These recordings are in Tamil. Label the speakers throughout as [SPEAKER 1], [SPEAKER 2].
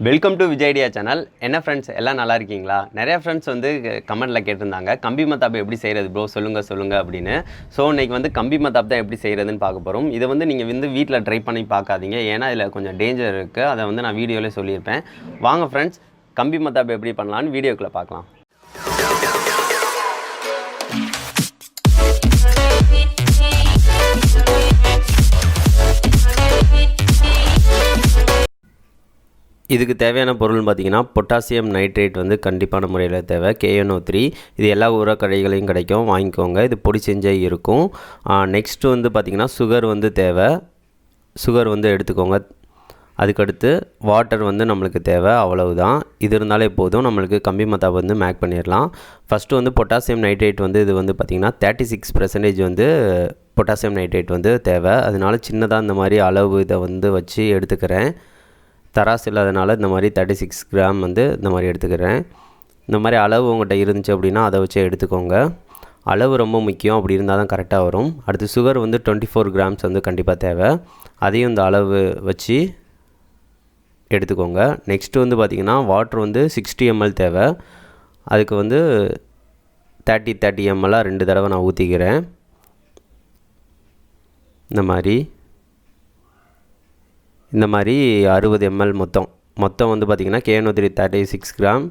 [SPEAKER 1] Welcome to Vijay channel. என்ன ஃப்ரெண்ட்ஸ் எல்லாம் நல்லா இருக்கீங்களா? நிறைய ஃப்ரெண்ட்ஸ் வந்து கமெண்ட்டில் கேட்டிருந்தாங்க, கம்பி மத்தாப்பு எப்படி செய்கிறது ப்ரோ சொல்லுங்கள் அப்படின்னு. ஸோ இன்றைக்கி வந்து கம்பி மத்தாப் தான் எப்படி செய்கிறதுன்னு பார்க்க போகிறோம். இதை வந்து நீங்கள் வந்து வீட்டில் ட்ரை பண்ணி பார்க்காதீங்க, ஏன்னா இதில் கொஞ்சம் டேஞ்சர் இருக்குது. அதை வந்து நான் வீடியோவிலே சொல்லியிருப்பேன். வாங்க ஃப்ரெண்ட்ஸ், கம்பி மத்தாப்பு எப்படி பண்ணலான்னு வீடியோக்குள்ளே பார்க்கலாம். இதுக்கு தேவையான பொருள்னு பார்த்திங்கன்னா, பொட்டாசியம் நைட்ரேட் வந்து கண்டிப்பான முறையில் தேவை, KNO3. இது எல்லா உரக்கடைகளையும் கிடைக்கும், வாங்கிக்கோங்க. இது பொடி செஞ்சே இருக்கும். நெக்ஸ்ட்டு வந்து பார்த்திங்கன்னா சுகர் வந்து தேவை, சுகர் வந்து எடுத்துக்கோங்க. அதுக்கடுத்து வாட்டர் வந்து நம்மளுக்கு தேவை, அவ்வளவுதான். இது இருந்தாலே போதும், நம்மளுக்கு கம்பி மத்தாப் வந்து மேக் பண்ணிடலாம். ஃபஸ்ட்டு வந்து பொட்டாசியம் நைட்ரேட் வந்து இது வந்து பார்த்திங்கன்னா 36% வந்து பொட்டாசியம் நைட்ரேட் வந்து தேவை. அதனால சின்னதாக இந்த மாதிரி அளவு இதை வந்து வச்சு எடுத்துக்கிறேன். தராசு இல்லாதனால இந்த மாதிரி 36 கிராம் வந்து இந்த மாதிரி எடுத்துக்கிறேன். இந்த மாதிரி அளவு உங்கள்கிட்ட இருந்துச்சு அப்படின்னா அதை வச்சு எடுத்துக்கோங்க. அளவு ரொம்ப முக்கியம், அப்படி இருந்தால் தான் கரெக்டாக வரும். அடுத்து சுகர் வந்து 24 கிராம்ஸ் வந்து கண்டிப்பாக தேவை, அதையும் இந்த அளவு வச்சு எடுத்துக்கோங்க. நெக்ஸ்ட்டு வந்து பார்த்திங்கன்னா வாட்ரு வந்து 60 ml தேவை. அதுக்கு வந்து 30 ml 2 தடவை நான் ஊற்றிக்கிறேன். இந்த மாதிரி 60 ml மொத்தம் வந்து பார்த்திங்கன்னா KNO3 36 gram,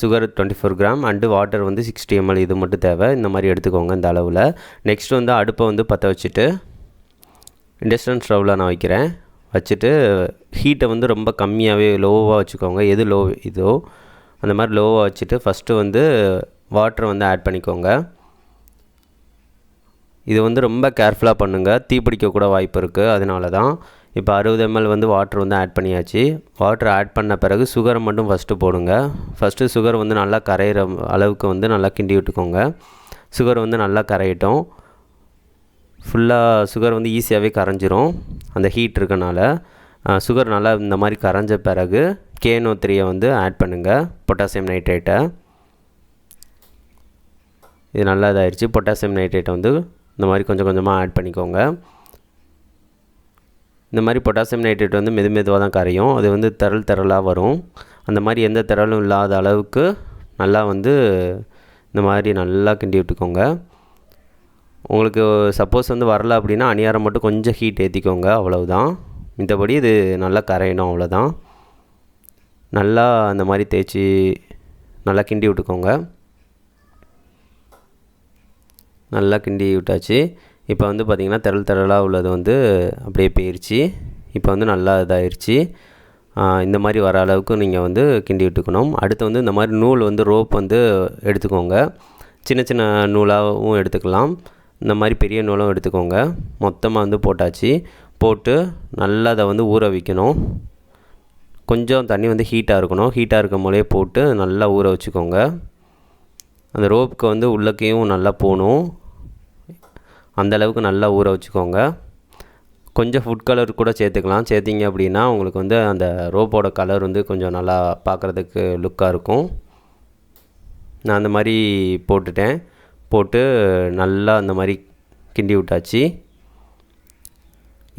[SPEAKER 1] sugar 24 gram and water வந்து 60 ml. இது மட்டும் தேவை. இந்த மாதிரி எடுத்துக்கோங்க இந்த அளவில். நெக்ஸ்ட் வந்து அடுப்பை வந்து பற்ற வச்சுட்டு இண்டக்ஷன் ஸ்டவ்வில் நான் வைக்கிறேன். வச்சுட்டு ஹீட்டை வந்து ரொம்ப கம்மியாகவே லோவாக வச்சுக்கோங்க. எது லோ இதோ அந்த மாதிரி லோவாக வச்சுட்டு ஃபஸ்ட்டு வந்து வாட்டரை வந்து ஆட் பண்ணிக்கோங்க. இது வந்து ரொம்ப கேர்ஃபுல்லாக பண்ணுங்கள், தீப்பிடிக்கக்கூட வாய்ப்பு இருக்குது. அதனால தான் இப்போ 60 ml வந்து வாட்டர் வந்து ஆட் பண்ணியாச்சு. வாட்டர் ஆட் பண்ண பிறகு சுகரை மட்டும் ஃபஸ்ட்டு போடுங்க. ஃபஸ்ட்டு சுகர் வந்து நல்லா கரையிற அளவுக்கு வந்து நல்லா கிண்டி விட்டுக்கோங்க. சுகர் வந்து நல்லா கரையட்டும். ஃபுல்லாக சுகர் வந்து ஈஸியாகவே கரைஞ்சிரும் அந்த ஹீட் இருக்கனால. சுகர் நல்லா இந்த மாதிரி கரைஞ்ச பிறகு KNO3 வந்து ஆட் பண்ணுங்கள், பொட்டாசியம் நைட்ரேட்டை. இது நல்லா இதாகிடுச்சு. பொட்டாசியம் நைட்ரேட்டை வந்து இந்த மாதிரி கொஞ்சம் கொஞ்சமாக ஆட் பண்ணிக்கோங்க. இந்த மாதிரி பொட்டாசியம் நைட்ரேட் வந்து மெதுவாக தான் கரையும். அது வந்து திரளாக வரும். அந்த மாதிரி எந்த திரளும் இல்லாத அளவுக்கு நல்லா வந்து இந்த மாதிரி நல்லா கிண்டி விட்டுக்கோங்க. உங்களுக்கு சப்போஸ் வந்து வரல அப்படின்னா அணியாரம் மட்டும் கொஞ்சம் ஹீட் ஏற்றிக்கோங்க, அவ்வளவுதான். மத்தபடி இது நல்லா கரையணும், அவ்வளோதான். நல்லா அந்த மாதிரி தேய்ச்சி நல்லா கிண்டி விட்டுக்கோங்க. நல்லா கிண்டி விட்டாச்சு. இப்போ வந்து பார்த்திங்கன்னா திரளாக உள்ளது வந்து அப்படியே போயிடுச்சு. இப்போ வந்து நல்லா இதாகிடுச்சு. இந்த மாதிரி வர அளவுக்கு நீங்கள் வந்து கிண்டி விட்டுக்கணும். அடுத்து வந்து இந்த மாதிரி நூல் வந்து ரோப் வந்து எடுத்துக்கோங்க. சின்ன சின்ன நூலாகவும் எடுத்துக்கலாம், இந்த மாதிரி பெரிய நூலும் எடுத்துக்கோங்க. மொத்தமாக வந்து போட்டாச்சு. போட்டு நல்லா அதை வந்து ஊற வைக்கணும். கொஞ்சம் தண்ணி வந்து ஹீட்டாக இருக்கணும். ஹீட்டாக இருக்கும் போதே போட்டு நல்லா ஊற வச்சுக்கோங்க. அந்த ரோப்புக்கு வந்து உள்ளக்கையும் நல்லா போகணும், அந்தளவுக்கு நல்லா ஊற வச்சுக்கோங்க. கொஞ்சம் ஃபுட் கலர் கூட சேர்த்துக்கலாம். சேர்த்திங்க அப்படின்னா உங்களுக்கு வந்து அந்த ரோப்போட கலர் வந்து கொஞ்சம் நல்லா பார்க்குறதுக்கு லுக்காக இருக்கும். நான் அந்த மாதிரி போட்டு நல்லா அந்த மாதிரி கிண்டி விட்டாச்சு.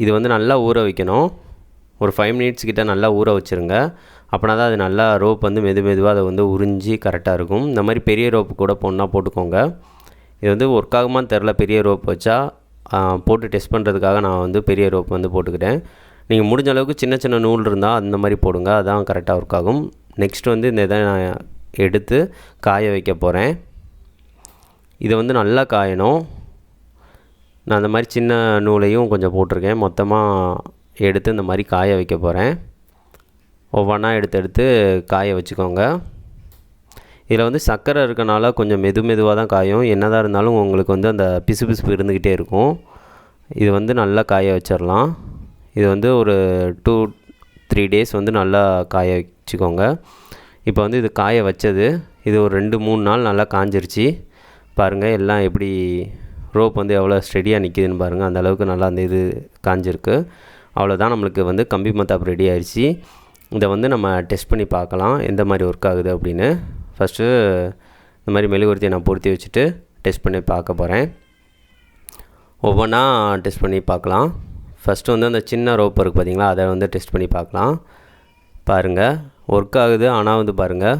[SPEAKER 1] இது வந்து நல்லா ஊற வைக்கணும். ஒரு 5 மினிட்ஸ் கிட்ட நல்லா ஊற வச்சுருங்க. அப்படின்னா தான் அது நல்லா ரோப் வந்து மெதுவாக அதை வந்து உறிஞ்சி கரெக்டாக இருக்கும். இந்த மாதிரி பெரிய ரோப்பு கூட போட்டுக்கோங்க. இது வந்து ஒர்க் ஆகுமான்னு தெரில, பெரிய ரோப் வச்சா போட்டு டெஸ்ட் பண்ணுறதுக்காக நான் வந்து பெரிய ரோப் வந்து போட்டுக்கிட்டேன். நீங்கள் முடிஞ்ச அளவுக்கு சின்ன நூல் இருந்தால் அந்த மாதிரி போடுங்க, அதான் கரெக்டாக ஒர்க் ஆகும். நெக்ஸ்ட் வந்து இந்த இதை நான் எடுத்து காய வைக்க போகிறேன். இதை வந்து நல்லா காயணும். நான் அந்த மாதிரி சின்ன நூலையும் கொஞ்சம் போட்டிருக்கேன். மொத்தமாக எடுத்து இந்த மாதிரி காய வைக்க போகிறேன். ஒவ்வொன்றா எடுத்து காய வச்சுக்கோங்க. இதில் வந்து சர்க்கரை இருக்கனால கொஞ்சம் மெதுவாக தான் காயும். என்னதான் இருந்தாலும் உங்களுக்கு வந்து அந்த பிசுபிசுப்பு இருந்துக்கிட்டே இருக்கும். இது வந்து நல்லா காய வச்சிடலாம். இது வந்து ஒரு 2-3 டேஸ் வந்து நல்லா காய வச்சுக்கோங்க. இப்போ வந்து இது காய வச்சது, இது ஒரு 2-3 நாள் நல்லா காஞ்சிருச்சு. பாருங்கள் எல்லாம் எப்படி ரோப் வந்து எவ்வளோ ஸ்டெடியாக நிற்கிதுன்னு பாருங்கள். அந்த அளவுக்கு நல்லா அந்த இது காஞ்சிருக்கு. அவ்வளோதான், நம்மளுக்கு வந்து கம்பி மத்தாப் ரெடி ஆயிடுச்சு. இதை வந்து நம்ம டெஸ்ட் பண்ணி பார்க்கலாம் எந்த மாதிரி ஒர்க் ஆகுது அப்படின்னு. ஃபஸ்ட்டு இந்த மாதிரி மெழுகுவர்த்தியை நான் பொருத்தி வச்சுட்டு டெஸ்ட் பண்ணி பார்க்க போகிறேன். ஒவ்வொன்றா டெஸ்ட் பண்ணி பார்க்கலாம். ஃபஸ்ட்டு வந்து அந்த சின்ன ரோப் இருக்குது பார்த்திங்களா, அதை வந்து டெஸ்ட் பண்ணி பார்க்கலாம். பாருங்கள், ஒர்க் ஆகுது. ஆனால் வந்து பாருங்கள்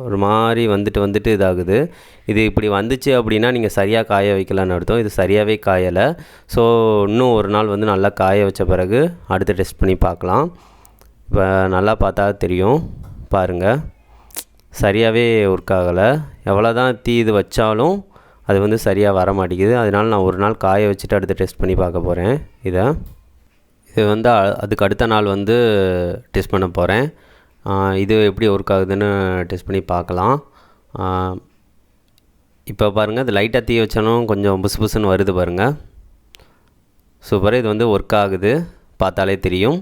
[SPEAKER 1] ஒரு மாதிரி வந்துட்டு இதாகுது. இது இப்படி வந்துச்சு அப்படின்னா நீங்கள் சரியாக காய வைக்கலான்னு அர்த்தம். இது சரியாகவே காயலை. ஸோ இன்னும் ஒரு நாள் வந்து நல்லா காய வச்ச பிறகு அடுத்து டெஸ்ட் பண்ணி பார்க்கலாம். இப்போ நல்லா பார்த்தா தெரியும் பாருங்கள், சரியாகவே ஒர்க் ஆகலை. எவ்வளோ தான் இது வச்சாலும் அது வந்து சரியாக வர மாட்டேங்குது. அதனால் நான் ஒரு நாள் காய வச்சுட்டு அடுத்து டெஸ்ட் பண்ணி பார்க்க போகிறேன். இது வந்து அதுக்கு அடுத்த நாள் வந்து டெஸ்ட் பண்ண போகிறேன். இது எப்படி ஒர்க் ஆகுதுன்னு டெஸ்ட் பண்ணி பார்க்கலாம். இப்போ பாருங்கள், அது லைட்டாக தீ வச்சாலும் கொஞ்சம் புசுன்னு வருது பாருங்கள். சூப்பர். இது வந்து ஒர்க் ஆகுது, பார்த்தாலே தெரியும்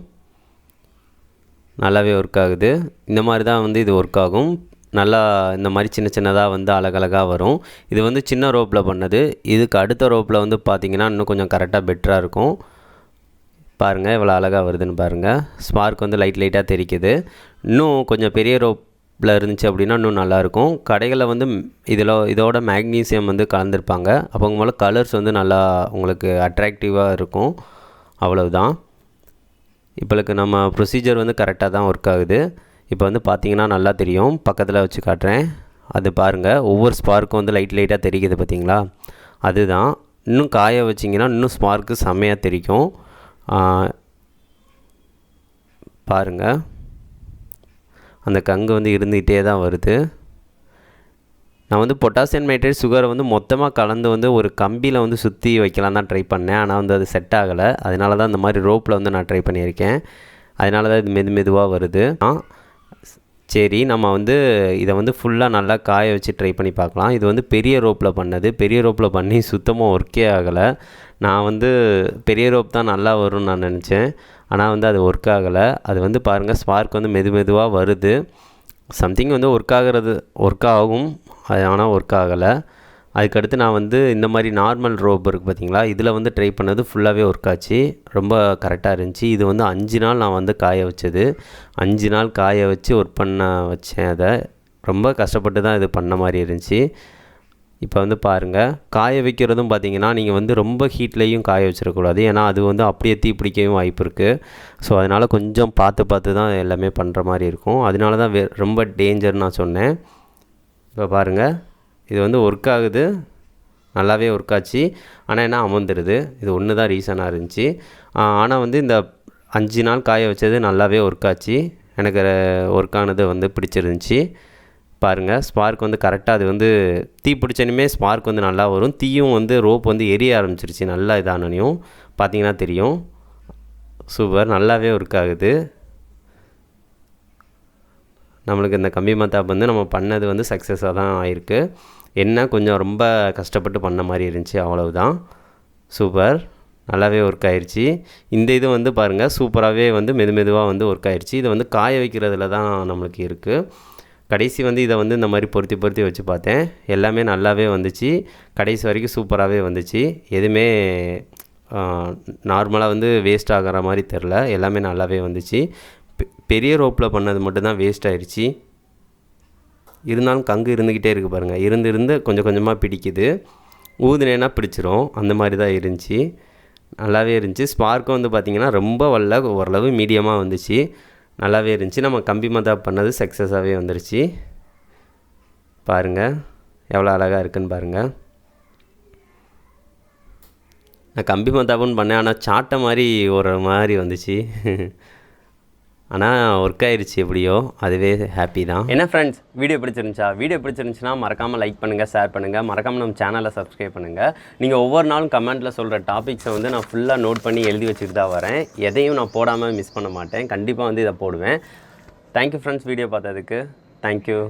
[SPEAKER 1] நல்லாவே ஒர்க் ஆகுது. இந்த மாதிரி தான் வந்து இது ஒர்க் ஆகும். நல்லா இந்த மாதிரி சின்னதாக வந்து அழகழகாக வரும். இது வந்து சின்ன ரோப்பில் பண்ணது. இதுக்கு அடுத்த ரோப்பில் வந்து பார்த்திங்கன்னா இன்னும் கொஞ்சம் கரெக்டாக பெட்டராக இருக்கும். பாருங்கள் எவ்வளோ அழகாக வருதுன்னு பாருங்கள். ஸ்பார்க் வந்து லைட்டாக தெரிக்குது. இன்னும் கொஞ்சம் பெரிய ரோப்பில் இருந்துச்சு அப்படின்னா இன்னும் நல்லாயிருக்கும். கடைகளில் வந்து இதோட மேக்னீசியம் வந்து கலந்துருப்பாங்க. அப்போ போல் கலர்ஸ் வந்து நல்லா உங்களுக்கு அட்ராக்டிவாக இருக்கும். அவ்வளவுதான். இப்போக்கு நம்ம ப்ரொசீஜர் வந்து கரெக்டாக தான் ஒர்க் ஆகுது. இப்போ வந்து பார்த்திங்கன்னா நல்லா தெரியும். பக்கத்தில் வச்சு காட்டுறேன். அது பாருங்கள், ஒவ்வொரு ஸ்பார்க்கும் வந்து லைட்டாக தெரிக்குது பார்த்திங்களா. அதுதான். இன்னும் காய வச்சிங்கன்னா இன்னும் ஸ்பார்க்கு செம்மையாக தெரிக்கும். பாருங்கள், அந்த கங்கு வந்து இருந்துக்கிட்டே தான் வருது. நான் வந்து பொட்டாசியம் நைட்ரேட் சுகரை வந்து மொத்தமாக கலந்து வந்து ஒரு கம்பியில் வந்து சுற்றி வைக்கலாம் தான் ட்ரை பண்ணேன். ஆனால் வந்து அது செட் ஆகலை. அதனால தான் இந்த மாதிரி ரோப்பில் வந்து நான் ட்ரை பண்ணியிருக்கேன். அதனால தான் இது மெதுவாக வருது. சரி, நம்ம வந்து இதை வந்து ஃபுல்லாக நல்லா காய வச்சு ட்ரை பண்ணி பார்க்கலாம். இது வந்து பெரிய ரோப்பில் பண்ணது. பெரிய ரோப்பில் பண்ணி சுத்தமாக ஒர்க்கே ஆகலை. நான் வந்து பெரிய ரோப் தான் நல்லா வரும்னு நான் நினச்சேன். ஆனால் வந்து அது ஒர்க் ஆகலை. அது வந்து பாருங்கள், ஸ்பார்க் வந்து மெதுவாக வருது. சம்திங் வந்து ஒர்க் ஆகும், அது ஆனால் ஒர்க் ஆகலை. அதுக்கடுத்து நான் வந்து இந்த மாதிரி நார்மல் ரோப் இருக்குது பார்த்திங்களா, இதில் வந்து ட்ரை பண்ணது ஃபுல்லாகவே ஒர்க் ஆச்சு. ரொம்ப கரெக்டாக இருந்துச்சு. இது வந்து 5 நாள் நான் வந்து காய வச்சது. 5 நாள் காய வச்சு ஒர்க் பண்ண வச்சேன். அதை ரொம்ப கஷ்டப்பட்டு தான் இது பண்ண மாதிரி இருந்துச்சு. இப்போ வந்து பாருங்கள், காய வைக்கிறதும் பார்த்திங்கன்னா நீங்கள் வந்து ரொம்ப ஹீட்லேயும் காய வச்சிடக்கூடாது. ஏன்னா அது வந்து அப்படியே தீ பிடிக்கவும் வாய்ப்பு இருக்குது. ஸோ அதனால் கொஞ்சம் பார்த்து தான் எல்லாமே பண்ணுற மாதிரி இருக்கும். அதனால தான் ரொம்ப டேஞ்சர்னு நான் சொன்னேன். இப்போ பாருங்கள், இது வந்து ஒர்க் ஆகுது, நல்லாவே ஒர்க் ஆச்சு. ஆனால் என்ன அமர்ந்துடுது. இது ஒன்று தான் ரீசனாக இருந்துச்சு. ஆனால் வந்து இந்த 5 நாள் காய வச்சது நல்லாவே ஒர்க் ஆச்சு. எனக்கு ஒர்க் ஆனது வந்து பிடிச்சிருந்துச்சி. பாருங்கள், ஸ்பார்க் வந்து கரெக்டாக அது வந்து தீ பிடிச்சனுமே ஸ்பார்க் வந்து நல்லா வரும். தீயும் வந்து ரோப் வந்து எரிய ஆரம்பிச்சிருச்சு. நல்லா இதானனையும் பார்த்திங்கன்னா தெரியும். சூப்பர், நல்லாவே ஒர்க் ஆகுது. நம்மளுக்கு இந்த கம்பி மத்தாப் வந்து நம்ம பண்ணது வந்து சக்ஸஸாக தான் ஆயிருக்கு. என்ன கொஞ்சம் ரொம்ப கஷ்டப்பட்டு பண்ண மாதிரி இருந்துச்சு, அவ்வளவுதான். சூப்பர், நல்லாவே ஒர்க் ஆயிடுச்சு. இந்த இது வந்து பாருங்கள், சூப்பராகவே வந்து மெதுவாக வந்து ஒர்க் ஆயிடுச்சு. இதை வந்து காய வைக்கிறதுல தான் நம்மளுக்கு இருக்குது. கடைசி வந்து இதை வந்து இந்த மாதிரி பொருத்தி வச்சு பார்த்தேன். எல்லாமே நல்லாவே வந்துச்சு. கடைசி வரைக்கும் சூப்பராகவே வந்துச்சு. எதுவுமே நார்மலாக வந்து வேஸ்ட் ஆகிற மாதிரி தெரில. எல்லாமே நல்லாவே வந்துச்சு. பெரிய ரோப்பில் பண்ணது மட்டும்தான் வேஸ்ட் ஆயிடுச்சு. இருந்தாலும் கங்கு இருந்துக்கிட்டே இருக்குது பாருங்கள். இருந்து கொஞ்சமாக பிடிக்குது. ஊதுனேன்னா பிடிச்சிரும். அந்த மாதிரி தான் இருந்துச்சு. நல்லாவே இருந்துச்சு. ஸ்பார்க்கும் வந்து பார்த்திங்கன்னா ரொம்ப வரல, ஓரளவு மீடியமாக வந்துச்சு. நல்லாவே இருந்துச்சு. நம்ம கம்பி மத்தாப் பண்ணது சக்ஸஸாகவே வந்துருச்சு. பாருங்கள் எவ்வளோ அழகாக இருக்குதுன்னு பாருங்கள். நான் கம்பி மத்தாப்புன்னு பண்ணேன், ஆனால் சாட்டை மாதிரி ஒரு மாதிரி வந்துச்சு. ஆனால் ஒர்க் ஆயிடுச்சு எப்படியோ, அதுவே ஹாப்பி தான். என்ன ஃப்ரெண்ட்ஸ், வீடியோ பிடிச்சிருந்துச்சுன்னா மறக்காமல் லைக் பண்ணுங்கள், ஷேர் பண்ணுங்கள், மறக்காமல் நம்ம சேனலை சப்ஸ்கிரைப் பண்ணுங்கள். நீங்கள் ஒவ்வொரு நாளும் கமெண்ட்டில் சொல்கிற டாபிக்ஸை வந்து நான் ஃபுல்லாக நோட் பண்ணி எழுதி வச்சுட்டு தான் வரேன். எதையும் நான் போடாமல் மிஸ் பண்ண மாட்டேன். கண்டிப்பாக வந்து இதை போடுவேன். தேங்க்யூ ஃப்ரெண்ட்ஸ், வீடியோ பார்த்ததுக்கு தேங்க்யூ.